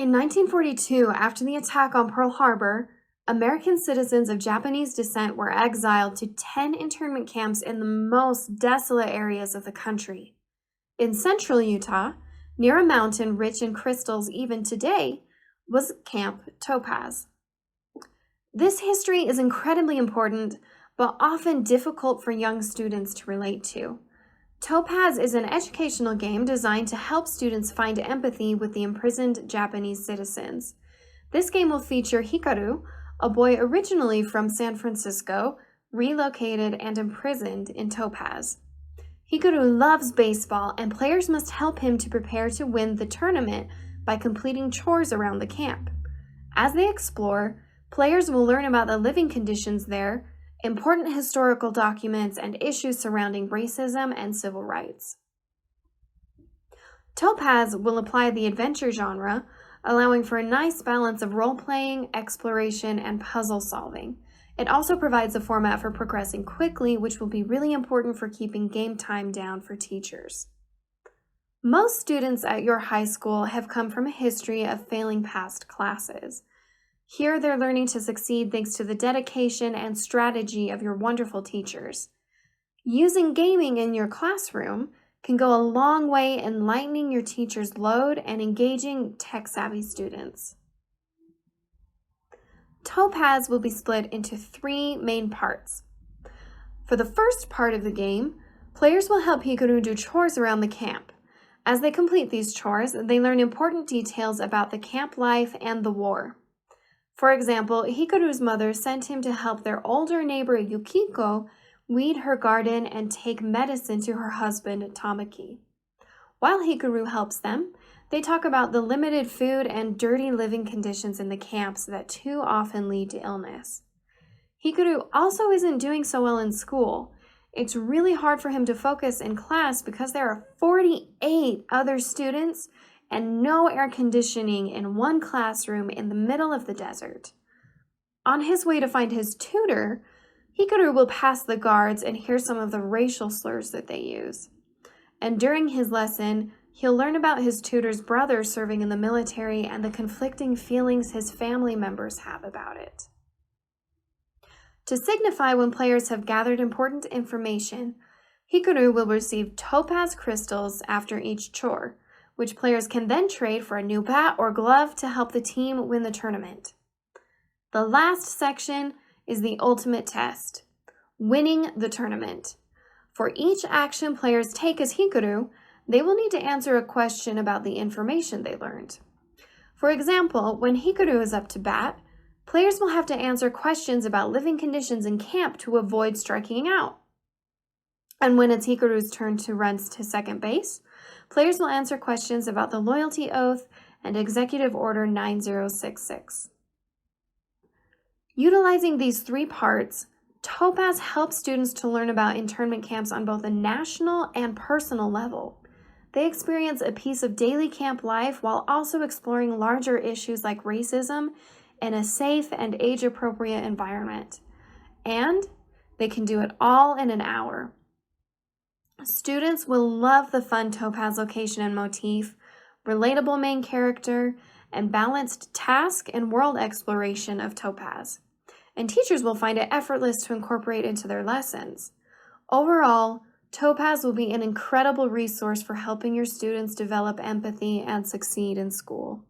In 1942, after the attack on Pearl Harbor, American citizens of Japanese descent were exiled to 10 internment camps in the most desolate areas of the country. In central Utah, near a mountain rich in crystals even today, was Camp Topaz. This history is incredibly important, but often difficult for young students to relate to. Topaz is an educational game designed to help students find empathy with the imprisoned Japanese citizens. This game will feature Hikaru, a boy originally from San Francisco, relocated and imprisoned in Topaz. Hikaru loves baseball, and players must help him to prepare to win the tournament by completing chores around the camp. As they explore, players will learn about the living conditions there, important historical documents, and issues surrounding racism and civil rights. Topaz will apply the adventure genre, allowing for a nice balance of role-playing, exploration, and puzzle solving. It also provides a format for progressing quickly, which will be really important for keeping game time down for teachers. Most students at your high school have come from a history of failing past classes. Here, they're learning to succeed thanks to the dedication and strategy of your wonderful teachers. Using gaming in your classroom can go a long way in lightening your teacher's load and engaging tech-savvy students. Topaz will be split into 3 main parts. For the first part of the game, players will help Hikaru do chores around the camp. As they complete these chores, they learn important details about the camp life and the war. For example, Hikaru's mother sent him to help their older neighbor Yukiko weed her garden and take medicine to her husband Tamaki. While Hikaru helps them, they talk about the limited food and dirty living conditions in the camps that too often lead to illness. Hikaru also isn't doing so well in school. It's really hard for him to focus in class because there are 48 other students and no air conditioning in one classroom in the middle of the desert. On his way to find his tutor, Hikaru will pass the guards and hear some of the racial slurs that they use. And during his lesson, he'll learn about his tutor's brother serving in the military and the conflicting feelings his family members have about it. To signify when players have gathered important information, Hikaru will receive topaz crystals after each chore, which players can then trade for a new bat or glove to help the team win the tournament. The last section is the ultimate test, winning the tournament. For each action players take as Hikaru, they will need to answer a question about the information they learned. For example, when Hikaru is up to bat, players will have to answer questions about living conditions in camp to avoid striking out. And when it's Hikaru's turn to run to second base, players will answer questions about the loyalty oath and Executive Order 9066. Utilizing these 3 parts, Topaz helps students to learn about internment camps on both a national and personal level. They experience a piece of daily camp life while also exploring larger issues like racism in a safe and age-appropriate environment. And they can do it all in an hour. Students will love the fun Topaz location and motif, relatable main character, and balanced task and world exploration of Topaz. And teachers will find it effortless to incorporate into their lessons. Overall, Topaz will be an incredible resource for helping your students develop empathy and succeed in school.